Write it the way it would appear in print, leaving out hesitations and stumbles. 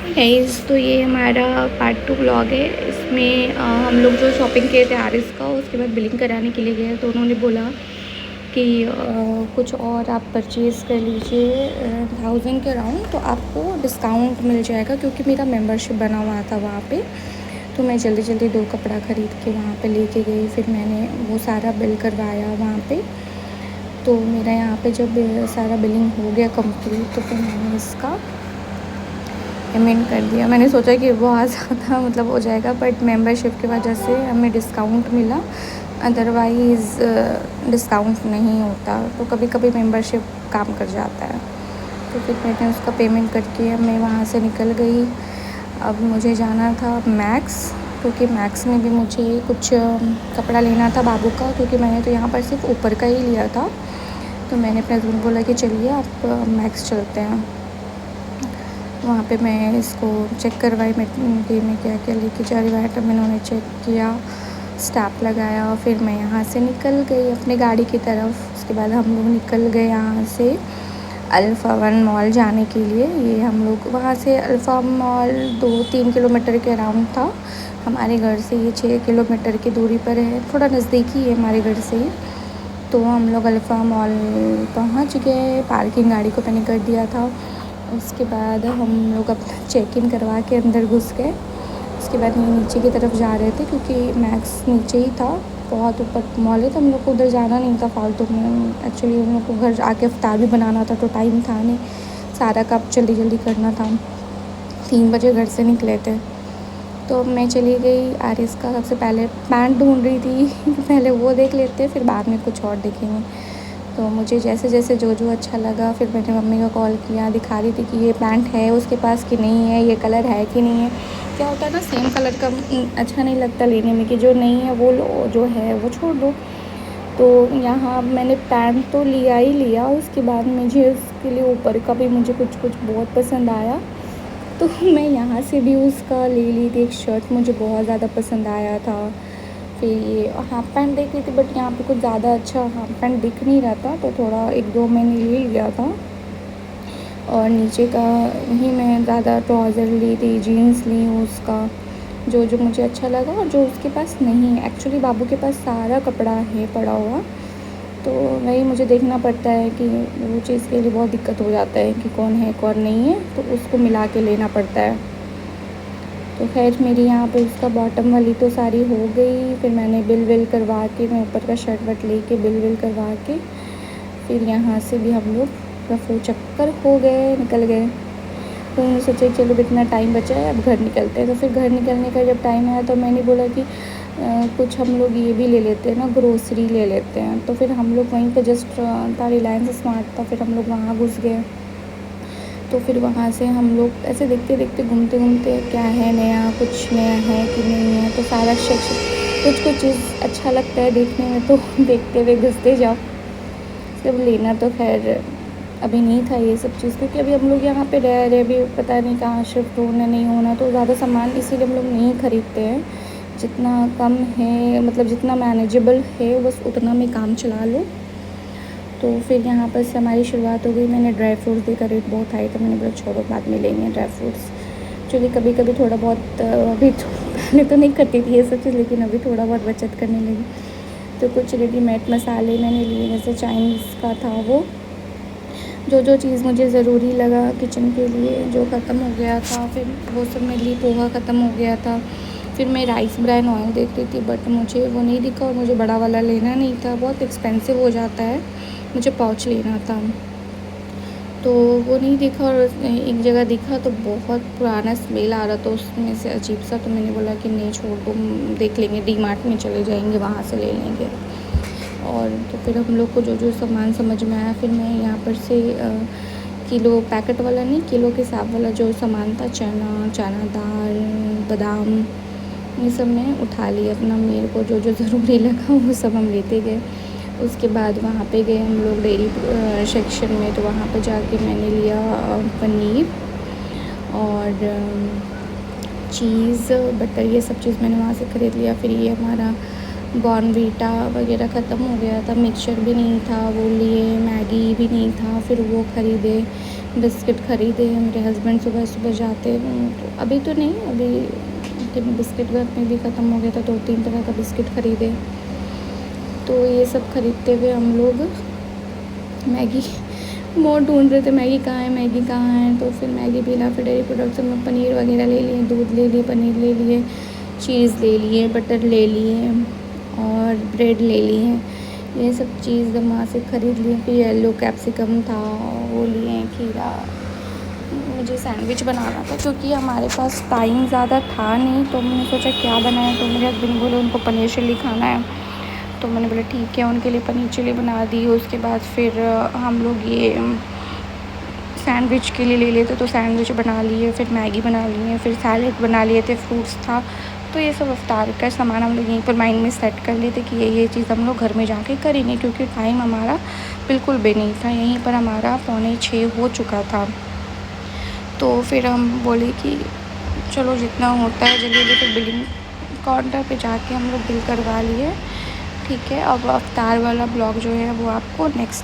Guys, तो ये हमारा पार्ट 2 व्लॉग है। इसमें हम लोग जो शॉपिंग किए थे आरिस का, उसके बाद बिलिंग कराने के लिए गए तो उन्होंने बोला कि कुछ और आप परचेज़ कर लीजिए 1000 के अराउंड, तो आपको डिस्काउंट मिल जाएगा, क्योंकि मेरा मेंबरशिप बना हुआ था वहाँ पे। तो मैं जल्दी जल्दी 2 कपड़ा ख़रीद के वहाँ पे लेके गई। फिर मैंने वो सारा बिल करवाया वहाँ पे। तो मेरा यहाँ पे जब सारा बिलिंग हो गया कंप्लीट, तो फिर मैंने इसका पेमेंट कर दिया। मैंने सोचा कि बहुत ज़्यादा मतलब हो जाएगा, बट मेंबरशिप की वजह से हमें डिस्काउंट मिला, अदरवाइज़ डिस्काउंट नहीं होता। तो कभी कभी मेंबरशिप काम कर जाता है। तो फिर मैंने उसका पेमेंट करके अब मैं वहाँ से निकल गई। अब मुझे जाना था मैक्स, क्योंकि मैक्स में भी मुझे कुछ कपड़ा लेना था बाबू का, क्योंकि मैंने तो यहाँ पर सिर्फ ऊपर का ही लिया था। तो मैंने अपने हस्बैंड को बोला कि चलिए आप मैक्स चलते हैं। वहाँ पे मैं इसको चेक करवाई कि मैं क्या क्या लेके जा रही हूँ आइटम। इन्होंने चेक किया, स्टैप लगाया, और फिर मैं यहाँ से निकल गई अपने गाड़ी की तरफ। उसके बाद हम लोग निकल गए यहाँ से अल्फ़ा वन मॉल जाने के लिए। ये हम लोग वहाँ से अल्फ़ा मॉल 2-3 किलोमीटर के अराउंड था हमारे घर से। ये 6 किलोमीटर की दूरी पर है, थोड़ा नज़दीकी है हमारे घर से। तो हम लोग अल्फ़ा मॉल पहुँच गए, पार्किंग गाड़ी को मैंने कर दिया था। उसके बाद हम लोग अपना चेक इन करवा के अंदर घुस गए। उसके बाद ये नीचे की तरफ जा रहे थे, क्योंकि मैक्स नीचे ही था, बहुत ऊपर मॉल है, तो हम लोग को उधर जाना नहीं था फालतू में। एक्चुअली हम लोग को घर आके इफ्तार भी बनाना था, तो टाइम था नहीं, सारा काम जल्दी जल्दी करना था। 3 बजे घर से निकले थे। तो मैं चली गई आरिस का सबसे पहले पैंट ढूंढ रही थी पहले वो देख लेते, फिर बाद में कुछ और देखेंगे। तो मुझे जैसे जैसे जो अच्छा लगा, फिर मैंने मम्मी को कॉल किया, दिखा रही थी कि ये पैंट है उसके पास कि नहीं है, ये कलर है कि नहीं है। क्या होता है ना, सेम कलर का अच्छा नहीं लगता लेने में, कि जो नहीं है वो लो, जो है वो छोड़ दो। तो यहाँ मैंने पैंट तो लिया ही लिया, उसके बाद मुझे उसके लिए ऊपर का भी मुझे कुछ कुछ बहुत पसंद आया। तो मैं यहाँ से भी उसका ले ली थी। एक शर्ट मुझे बहुत ज़्यादा पसंद आया था। फिर ये हाफ पैंट देख रही थी, बट यहाँ पे कुछ ज़्यादा अच्छा हाफ पैंट दिख नहीं रहा था, तो थोड़ा 1-2 मैंने ले लिया था। और नीचे का ही मैं ज़्यादा ट्राउज़र ली थी, जीन्स ली उसका, जो जो मुझे अच्छा लगा और जो उसके पास नहीं है। एक्चुअली बाबू के पास सारा कपड़ा है पड़ा हुआ, तो वही मुझे देखना पड़ता है कि वो चीज़ के लिए बहुत दिक्कत हो जाता है कि कौन है कौन नहीं है, तो उसको मिला के लेना पड़ता है। तो खैर मेरी यहाँ पे उसका बॉटम वाली तो सारी हो गई। फिर मैंने बिल विल करवा के, मैं ऊपर का शर्ट वर्ट लेके बिल विल करवा के, फिर यहाँ से भी हम लोग रफू चक्कर हो गए, निकल गए। तो मैंने सोचा कि चलो इतना टाइम बचा है, अब घर निकलते हैं। तो फिर घर निकलने का जब टाइम आया, तो मैंने बोला कि कुछ हम लोग ये भी ले लेते हैं ना, ग्रोसरी ले लेते हैं। तो फिर हम लोग वहीं पे जस्ट था, रिलायंस स्मार्ट था, फिर हम लोग वहाँ घुस गए। तो फिर वहाँ से हम लोग ऐसे देखते देखते घूमते घूमते क्या है नया, कुछ नया है कि नहीं है, तो सारा कुछ कुछ चीज़ अच्छा लगता है देखने में, तो देखते हुए घुसते जाओ। सब लेना तो खैर अभी नहीं था ये सब चीज़, क्योंकि अभी हम लोग यहाँ पे रह रहे, अभी पता नहीं कहाँ शिफ्ट होना नहीं होना, तो ज़्यादा सामान इसीलिए हम लोग नहीं ख़रीदते हैं। जितना कम है, मतलब जितना मैनेजेबल है, बस उतना में काम चला लो। तो फिर यहाँ पर से हमारी शुरुआत हो गई। मैंने ड्राई फ्रूट्स देखा, रेट बहुत हाई था, मैंने बोला छोड़ो बाद में लेंगे ड्राई फ्रूट्स। एक्चुअली कभी कभी थोड़ा बहुत अभी तो पहले तो नहीं करती थी ये सब चीज़, लेकिन अभी थोड़ा बहुत बचत करने लगी। तो कुछ रेडीमेड मसाले मैंने लिए, जैसे चाइनीज़ का था वो, जो चीज़ मुझे ज़रूरी लगा किचन के लिए, जो ख़त्म हो गया था, फिर वो सब मैं ली। पोहा ख़त्म हो गया था। फिर मैं राइस ब्रान ऑयल देख रही थी, बट मुझे वो नहीं दिखा, और मुझे बड़ा वाला लेना नहीं था, बहुत एक्सपेंसिव हो जाता है। मुझे पाउच लेना था, तो वो नहीं दिखा। और एक जगह दिखा तो बहुत पुराना स्मेल आ रहा था उसमें से, अजीब सा। तो मैंने बोला कि नहीं छोड़ दो, देख लेंगे, डी मार्ट में चले जाएंगे, वहाँ से ले लेंगे। और तो फिर हम लोग को जो जो सामान समझ में आया, फिर मैं यहाँ पर से किलो पैकेट वाला नहीं, किलो के हिसाब वाला जो सामान था, चना दाल, बादाम, ये सब मैं उठा लिया अपना। मेरे को जो जो ज़रूरी लगा वो सब हम लेते गए। उसके बाद वहाँ पे गए हम लोग डेयरी सेक्शन में, तो वहाँ पे जाके मैंने लिया पनीर और चीज़, बटर, ये सब चीज़ मैंने वहाँ से ख़रीद लिया। फिर ये हमारा बॉर्नवीटा वगैरह ख़त्म हो गया था, मिक्सचर भी नहीं था वो लिए, मैगी भी नहीं था, फिर वो ख़रीदे। बिस्किट ख़रीदे हैं। मेरे हस्बैंड सुबह सुबह जाते हैं, तो अभी तो नहीं, अभी कि बिस्किट घर में भी ख़त्म हो गया था, 2-3 तरह का बिस्किट ख़रीदे। तो ये सब ख़रीदते हुए हम लोग मैगी बहुत ढूंढ रहे थे, मैगी कहाँ है, मैगी कहाँ है। तो फिर मैगी भी ला, फिर डेयरी प्रोडक्ट्स में पनीर वगैरह ले लिए, दूध ले लिए, पनीर ले लिए, चीज़ ले लिए, बटर ले लिए और ब्रेड ले लिए। ये सब चीज़ हम वहाँ से ख़रीद लिए। फिर येलो कैप्सिकम था, वो लिए, खीरा। मुझे सैंडविच बनाना था क्योंकि हमारे पास टाइम ज़्यादा था नहीं, तो मैंने सोचा क्या बनाएं। तो मेरे हस्बैंड बोले उनको पनीर चिल्ली खाना है, तो मैंने बोला ठीक है, उनके लिए पनीर चिल्ली बना दी। उसके बाद फिर हम लोग ये सैंडविच के लिए ले लेते, तो सैंडविच बना लिए, फिर मैगी बना लिए, फिर सैलेड बना लिए थे, फ्रूट्स था। तो ये सब इफ्तार का सामान हम लोग यहीं पर माइंड में सेट कर लेते कि ये चीज़ हम लोग घर में जाके करेंगे, क्योंकि टाइम हमारा बिल्कुल भी नहीं था। यहीं पर हमारा 5:45 हो चुका था। तो फिर हम बोले कि चलो जितना होता है जल्दी जल्दी, फिर बिलिंग काउंटर पे जाके हम लोग बिल करवा लिए। ठीक है, अब अफ्तार वाला ब्लॉग जो है वो आपको नेक्स्ट